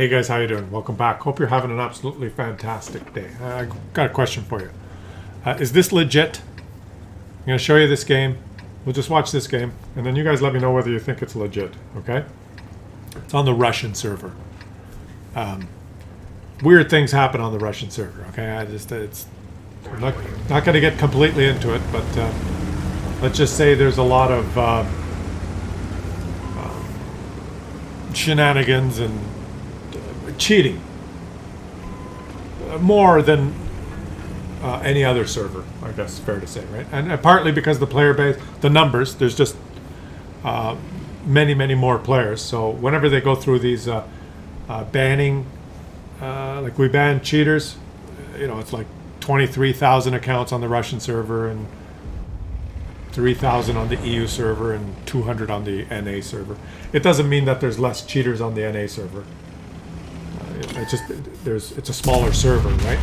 Hey guys, how you doing? Welcome back. Hope you're having an absolutely fantastic day. I got a question for you. Is this legit? I'm going to show you this game. We'll just watch this game, and then you guys let me know whether you think it's legit, okay? It's on the Russian server. Weird things happen on the Russian server, okay? I'm not going to get completely into it, but let's just say there's a lot of shenanigans and cheating. More than any other server, I guess, fair to say, right? And partly because the player base, the numbers, there's just many more players. So whenever they go through these banning, like we ban cheaters, it's like 23,000 accounts on the Russian server and 3,000 on the EU server and 200 on the NA server. It doesn't mean that there's less cheaters on the NA server. It's a smaller server, right?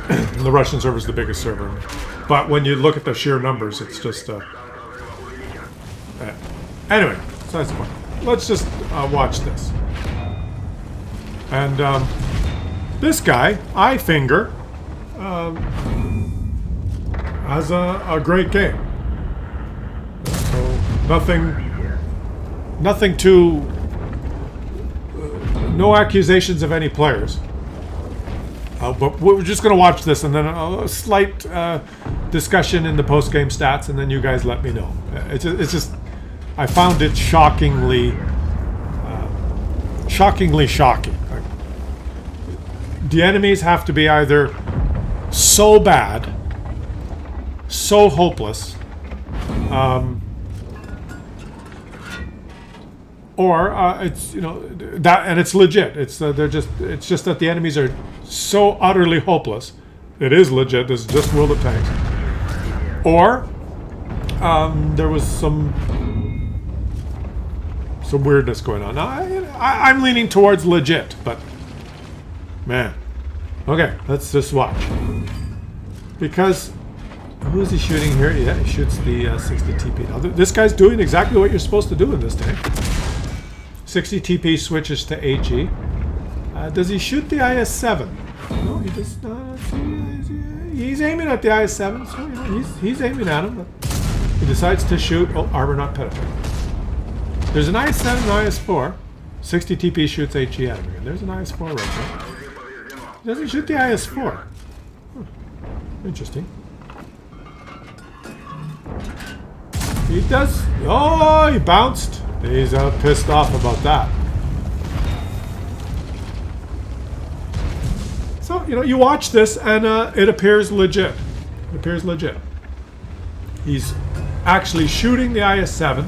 And the Russian server is the biggest server. But when you look at the sheer numbers, it's just anyway, so that's the point. Let's just watch this. And this guy, iFinger, has a great game. So nothing too. No accusations of any players. But we're just going to watch this and then a slight discussion in the post-game stats, and then you guys let me know. It's just I found it shockingly shocking. The enemies have to be either so bad, so hopeless, or it's that, and it's legit. It's just that the enemies are so utterly hopeless. It is legit. This is just World of Tanks. Or there was some weirdness going on. Now, I'm leaning towards legit, but man, okay, let's just watch. Because who is he shooting here? Yeah, he shoots the 60 TP. Now, this guy's doing exactly what you're supposed to do in this tank. 60 TP switches to HE. Does he shoot the IS-7? No, he does not. He's aiming at the IS-7, so he's aiming at him. But he decides to shoot. Oh, armor not penetrated. There's an IS-7 and IS-4. 60 TP shoots HE at him again. There's an IS-4 right there. He doesn't shoot the IS-4. Interesting. He does. Oh, he bounced. He's pissed off about that. So, you watch this and it appears legit. It appears legit. He's actually shooting the IS-7.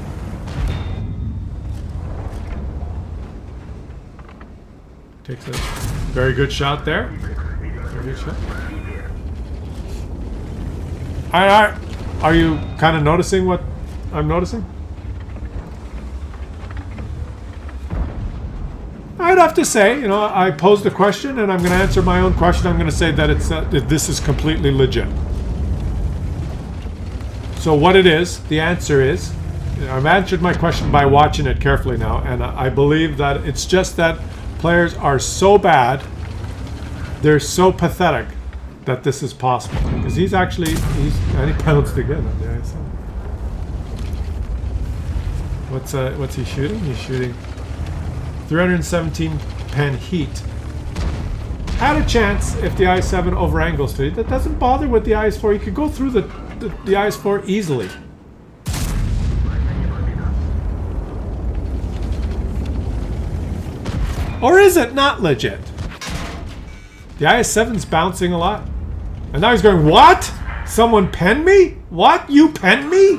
Takes a very good shot there. Very good shot. Are you kind of noticing what I'm noticing? I'd have to say, I posed a question, and I'm going to answer my own question. I'm going to say that it's that this is completely legit. So what it is, the answer is, I've answered my question by watching it carefully now, and I believe that it's just that players are so bad, they're so pathetic that this is possible. Because and he pounced again on the IS-7. What's he shooting? He's shooting 317 pen heat. Had a chance if the IS-7 over angles to it. That doesn't bother with the IS-4. You could go through the IS-4 easily. Or is it not legit? The IS-7's bouncing a lot. And now he's going, what? Someone pen me? What? You pen me?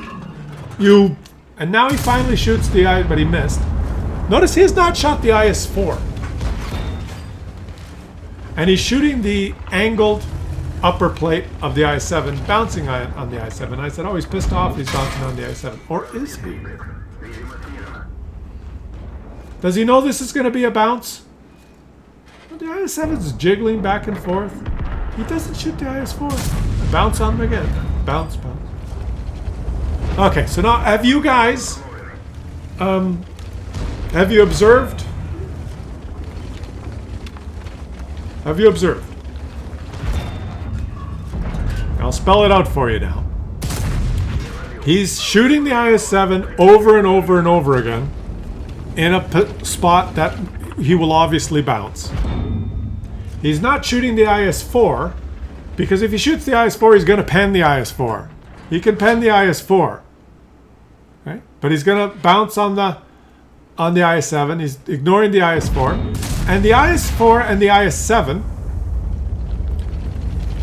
You... And now he finally shoots the IS, but he missed. Notice he has not shot the IS-4. And he's shooting the angled upper plate of the IS-7, bouncing on the IS-7. I said, oh, he's pissed off, he's bouncing on the IS-7. Or is he? Does he know this is going to be a bounce? Well, the IS-7's jiggling back and forth. He doesn't shoot the IS-4. Bounce on him again. Bounce. Okay, so now have you guys... have you observed Have you observed? I'll spell it out for you now. He's shooting the IS-7 over and over and over again in a spot that he will obviously bounce. He's not shooting the IS-4 because if he shoots the IS-4, he's going to pen the IS-4. He can pen the IS-4, right? But he's going to bounce on the IS-7. He's ignoring the IS-4, and the IS-4 and the IS-7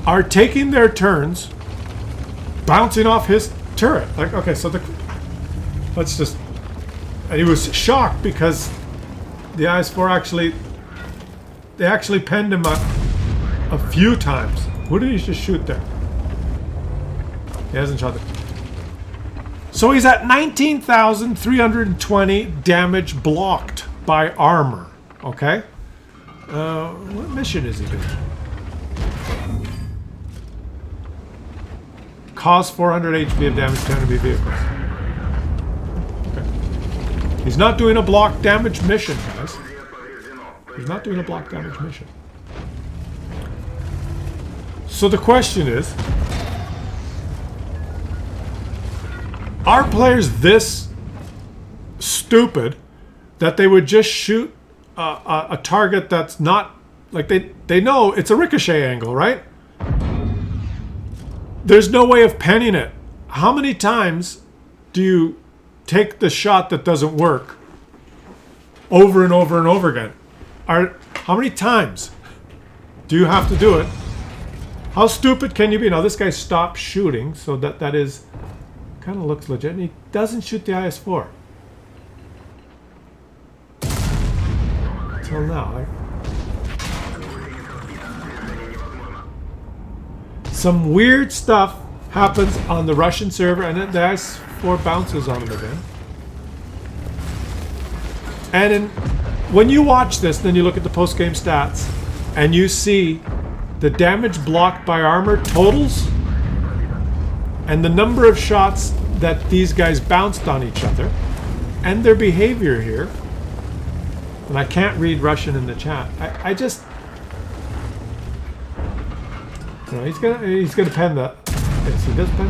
are taking their turns bouncing off his turret. Like, okay, so let's just... And he was shocked because the IS-4 they actually penned him a few times. Who did he just shoot there? He hasn't shot there. So he's at 19,320 damage blocked by armor. Okay? What mission is he doing? Cause 400 HP of damage to enemy vehicles. Okay. He's not doing a block damage mission, guys. He's not doing a block damage mission. So the question is, are players this stupid that they would just shoot a target that's not... Like, they know it's a ricochet angle, right? There's no way of penning it. How many times do you take the shot that doesn't work over and over and over again? How many times do you have to do it? How stupid can you be? Now this guy stopped shooting, so that is kind of looks legit. And he doesn't shoot the IS-4 until now. Some weird stuff happens on the Russian server, and then the IS-4 bounces on him again. And when you watch this, then you look at the post-game stats, and you see the damage blocked by armor totals, and the number of shots that these guys bounced on each other, and their behavior here. And I can't read Russian in the chat. I just... No, he's gonna pen the... Yes, he does pen...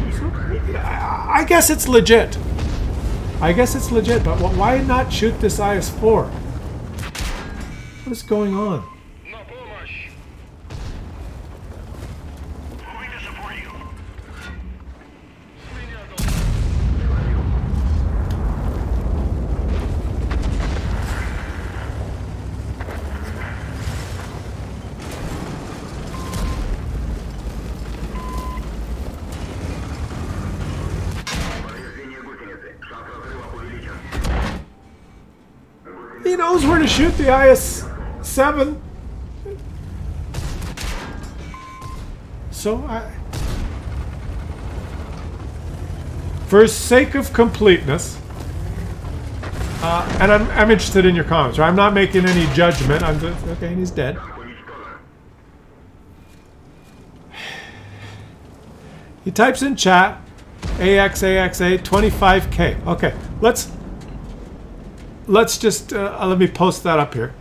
I guess it's legit. I guess it's legit, but why not shoot this IS-4? What is going on? He knows where to shoot the IS-7. So for sake of completeness, and I'm interested in your comments. Right? I'm not making any judgment. I'm just, okay, and he's dead. He types in chat, AXAXA 25K. Okay, let's just let me post that up here.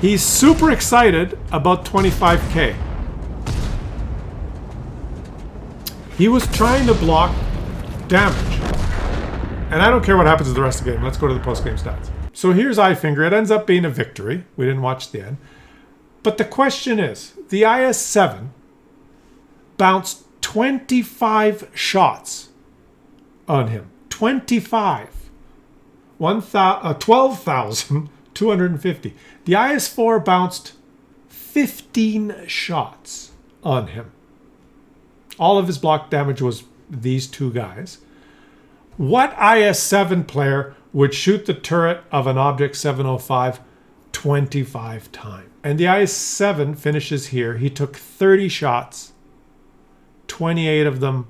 He's super excited about 25K. He was trying to block damage. And I don't care what happens to the rest of the game. Let's go to the post-game stats. So here's iFinger. It ends up being a victory. We didn't watch the end. But the question is, the IS-7 bounced 25 shots on him. 25. 12,250. The IS-4 bounced 15 shots on him. All of his block damage was these two guys. What IS-7 player would shoot the turret of an Object 705 25 times? And the IS-7 finishes here. He took 30 shots. 28 of them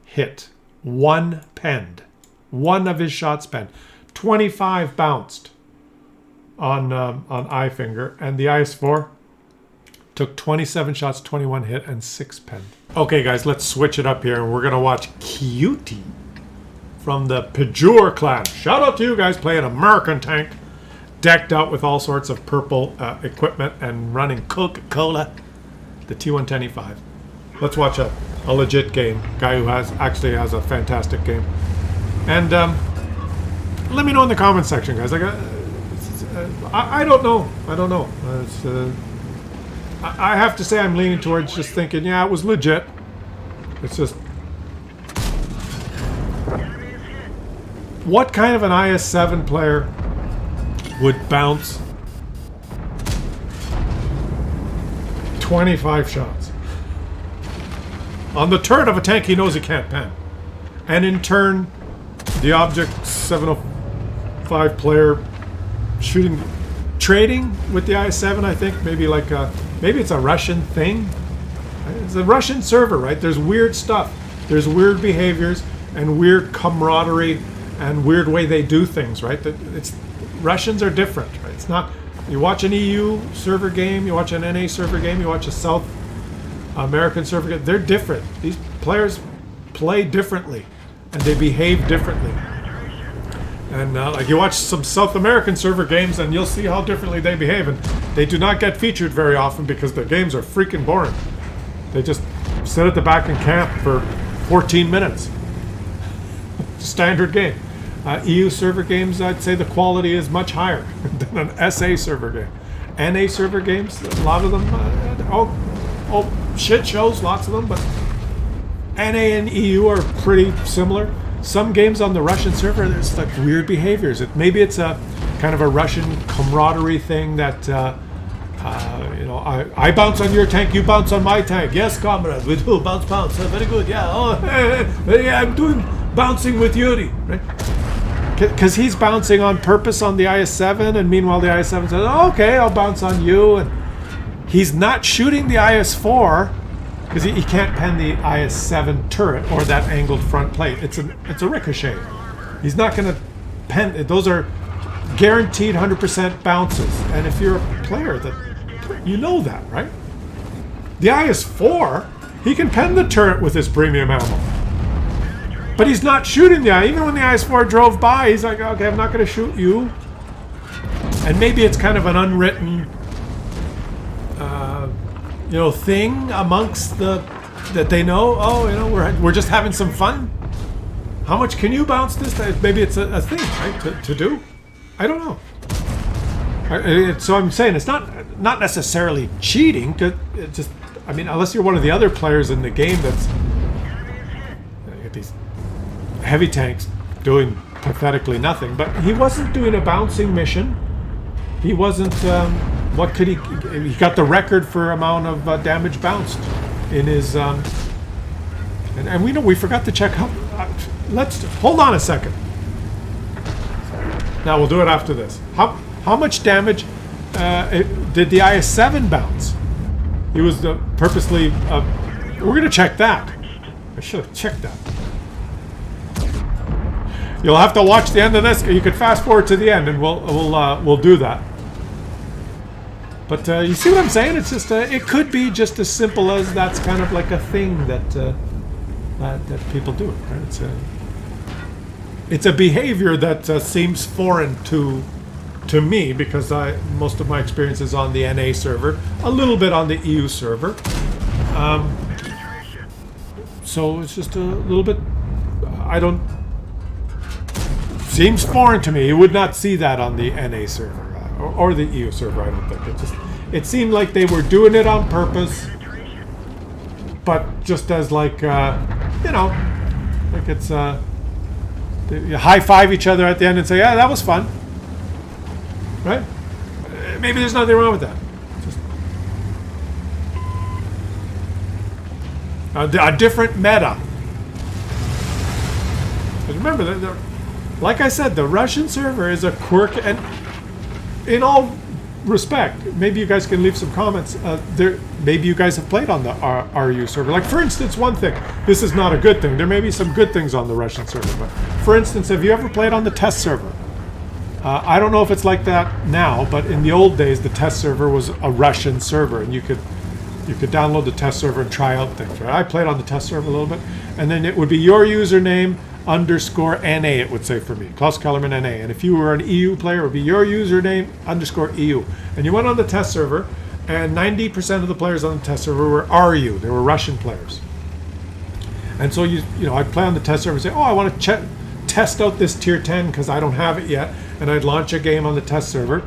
hit. One penned. One of his shots penned. 25 bounced on iFinger, and the IS-4 took 27 shots, 21 hit, and 6 penned. Okay, guys, let's switch it up here, and we're gonna watch Cutie from the Behaviour clan. Shout out to you guys playing American Tank decked out with all sorts of purple equipment and running Coca-Cola. The T110E5. Let's watch a legit game. Guy who actually has a fantastic game. And let me know in the comment section, guys. Like, I don't know. I don't know. I have to say I'm leaning towards just thinking, yeah, it was legit. It's just, what kind of an IS-7 player would bounce 25 shots on the turret of a tank he knows he can't pen? And in turn, the Object 705 player shooting, trading with the IS-7, I think, maybe like maybe it's a Russian thing. It's a Russian server, right? There's weird stuff. There's weird behaviors and weird camaraderie and weird way they do things, right? Russians are different, right? It's not, you watch an EU server game, you watch an NA server game, you watch a South American server game, they're different. These players play differently and they behave differently. And like you watch some South American server games and you'll see how differently they behave, and they do not get featured very often because their games are freaking boring. They just sit at the back and camp for 14 minutes. Standard game. EU server games, I'd say the quality is much higher than an SA server game. NA server games, a lot of them, shit shows, lots of them, but NA and EU are pretty similar. Some games on the Russian server, there's like weird behaviors. Maybe it's a kind of a Russian camaraderie thing that, you know, I bounce on your tank, you bounce on my tank. Yes, comrade, we do bounce. Very good, yeah. Oh, yeah, I'm doing bouncing with Yuri, right? Because he's bouncing on purpose on the IS-7, and meanwhile the IS-7 says, oh, okay, I'll bounce on you. And he's not shooting the IS-4 because he can't pen the IS-7 turret or that angled front plate. It's a ricochet. He's not going to pen it. Those are guaranteed 100% bounces. And if you're a player, that you know that, right? The IS-4, he can pen the turret with his premium ammo. But he's not shooting the eye. Even when the IS-4 drove by, he's like, okay, I'm not going to shoot you. And maybe it's kind of an unwritten, you know, thing amongst that they know. Oh, you know, we're just having some fun. How much can you bounce this time? Maybe it's a thing, right, to do. I don't know. So I'm saying it's not necessarily cheating. Cause it just, I mean, unless you're one of the other players in the game that's these heavy tanks doing pathetically nothing. But he wasn't doing a bouncing mission. He wasn't. What could he? He got the record for amount of damage bounced in his. And we know we forgot to check how. Let's hold on a second. Now we'll do it after this. How much damage did the IS-7 bounce? He was purposely. We're gonna check that. I should have checked that. You'll have to watch the end of this. You could fast forward to the end, and we'll do that. But you see what I'm saying? It's just it could be just as simple as that's kind of like a thing that that people do. Right? It's a behavior that seems foreign to me because most of my experience is on the NA server, a little bit on the EU server. So it's just a little bit. Seems foreign to me. You would not see that on the NA server or the EU server. I don't think it seemed like they were doing it on purpose, but just as like you know, like it's you high five each other at the end and say, yeah, that was fun, right? Maybe there's nothing wrong with that. Just a different meta. But remember, like I said, the Russian server is a quirk, and in all respect, maybe you guys can leave some comments. Maybe you guys have played on the RU server. Like, for instance, one thing. This is not a good thing. There may be some good things on the Russian server. But for instance, have you ever played on the test server? I don't know if it's like that now, but in the old days, the test server was a Russian server, and you could download the test server and try out things. Right? I played on the test server a little bit, and then it would be your username underscore NA, it would say for me. Claus Kellerman NA. And if you were an EU player, it would be your username underscore EU. And you went on the test server, and 90% of the players on the test server were RU. They were Russian players. And so I'd play on the test server and say, oh, I want to test out this tier 10 because I don't have it yet. And I'd launch a game on the test server.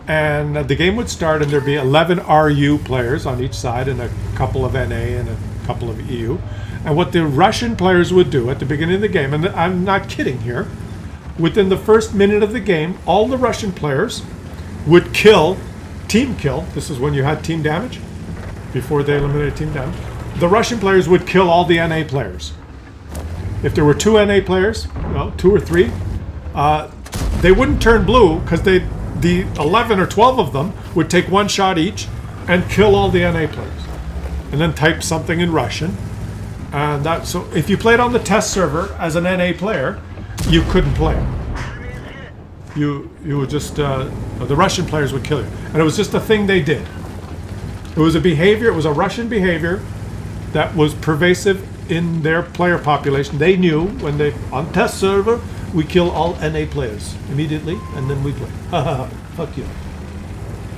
And the game would start, and there'd be 11 RU players on each side, and a couple of NA and a couple of EU. And what the Russian players would do at the beginning of the game, and I'm not kidding here, within the first minute of the game, all the Russian players would team kill. This is when you had team damage, before they eliminated team damage. The Russian players would kill all the NA players. If there were 2 NA players, 2 or 3, they wouldn't turn blue because the 11 or 12 of them would take 1 shot each and kill all the NA players, and then type something in Russian. And so if you played on the test server as an NA player, you couldn't play. You would just the Russian players would kill you, and it was just a thing they did. It was a behavior. It was a Russian behavior that was pervasive in their player population. They knew when they on test server, we kill all NA players immediately, and then we play. Fuck you.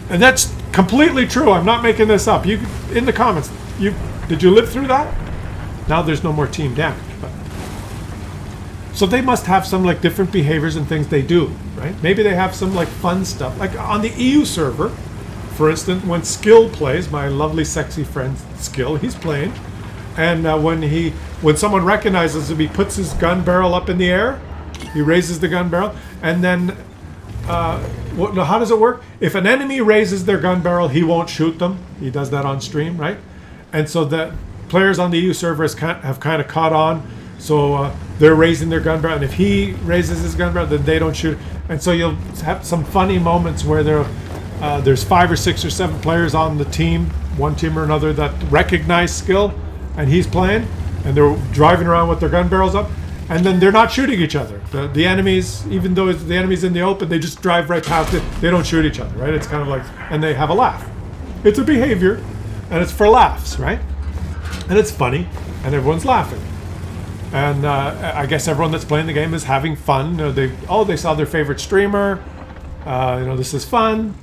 And that's completely true. I'm not making this up. You in the comments. Did you live through that? Now there's no more team damage. But. So they must have some like different behaviors and things they do, right? Maybe they have some like fun stuff. Like on the EU server, for instance, when Skill plays, my lovely sexy friend Skill, he's playing. And when someone recognizes him, he puts his gun barrel up in the air. He raises the gun barrel, and then how does it work? If an enemy raises their gun barrel, he won't shoot them. He does that on stream, right? And so the players on the EU server have kind of caught on, so they're raising their gun barrel, and if he raises his gun barrel, then they don't shoot. And so you'll have some funny moments where there's 5 or 6 or 7 players on the team, one team or another, that recognize Skill, and he's playing, and they're driving around with their gun barrels up. And then they're not shooting each other. The enemies, even though the enemy's in the open, they just drive right past it. They don't shoot each other, right? It's kind of like, and they have a laugh. It's a behavior, and it's for laughs, right? And it's funny, and everyone's laughing. And I guess everyone that's playing the game is having fun. They saw their favorite streamer. This is fun.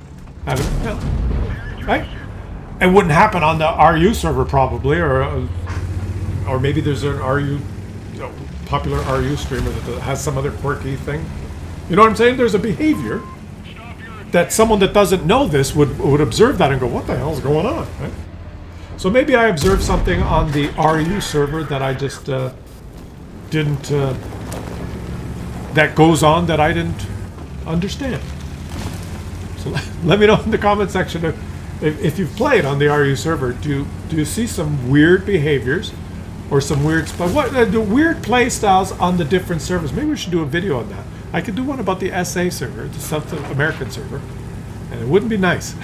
Right? It wouldn't happen on the RU server probably, or maybe there's an popular RU streamer that has some other quirky thing. You know what I'm saying? There's a behavior that someone that doesn't know this would observe that and go, what the hell's going on? Right? So maybe I observed something on the RU server that I just didn't, that goes on that I didn't understand. So let me know in the comment section if you've played on the RU server, do you see some weird behaviors? Or some weird the weird play styles on the different servers. Maybe we should do a video on that. I could do one about the SA server, the South American server, and it wouldn't be nice.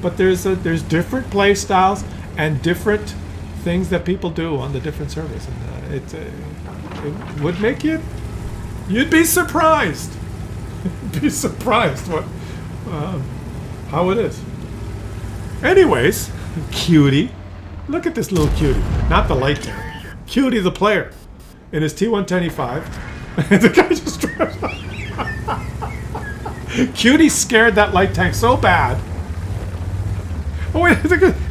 But there's different play styles and different things that people do on the different servers, and it would make you'd be surprised. Be surprised how it is. Anyways, cutie. Look at this little cutie. Not the light tank. Cutie the player. In his T110E5. And the guy just drives off. Cutie scared that light tank so bad. Oh wait,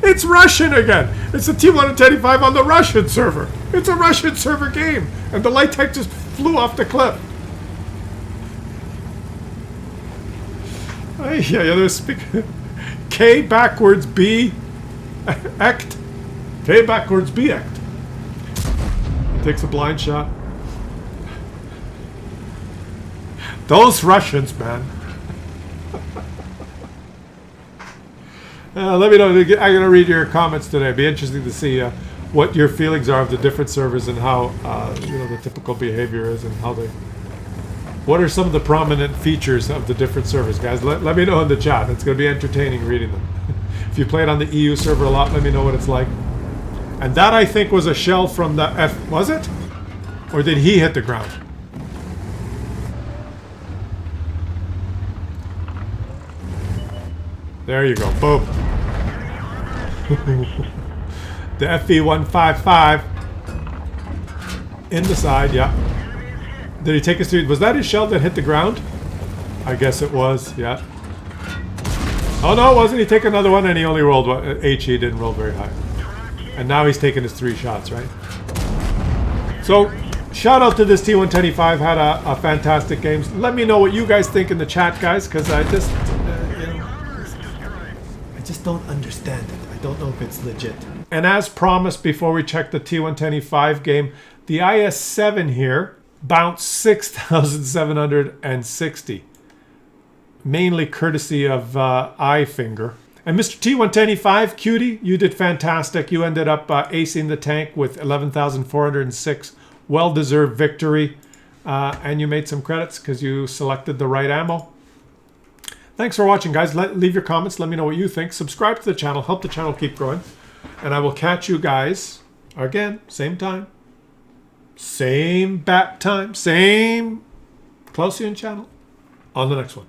it's Russian again. It's the T110E5 on the Russian server. It's a Russian server game. And the light tank just flew off the cliff. Yeah, there's K backwards B act. K backwards B act. Takes a blind shot. Those Russians, man. Let me know. I'm going to read your comments today. It'd be interesting to see what your feelings are of the different servers and how the typical behavior is and how they. What are some of the prominent features of the different servers, guys? Let me know in the chat. It's going to be entertaining reading them. If you played on the EU server a lot, let me know what it's like. And that, I think, was a shell from the F... Was it? Or did he hit the ground? There you go. Boom. The FV-155 In the side, yeah. Did he take his 3? Was that his shell that hit the ground? I guess it was, yeah. Oh no, it wasn't. He took another one and he only rolled one. He didn't roll very high. And now he's taking his 3 shots, right? So, shout out to this T125. Had a fantastic game. Let me know what you guys think in the chat, guys, because I just, I just don't understand it. I don't know if it's legit. And as promised, before we check the T125 game, the IS-7 here bounced 6,760. Mainly courtesy of iFinger. And Mr. T125, cutie, you did fantastic. You ended up acing the tank with 11,406. Well-deserved victory. And you made some credits because you selected the right ammo. Thanks for watching, guys. Leave your comments. Let me know what you think. Subscribe to the channel. Help the channel keep growing. And I will catch you guys again, same time. Same bat time. Same Clausian channel on the next one.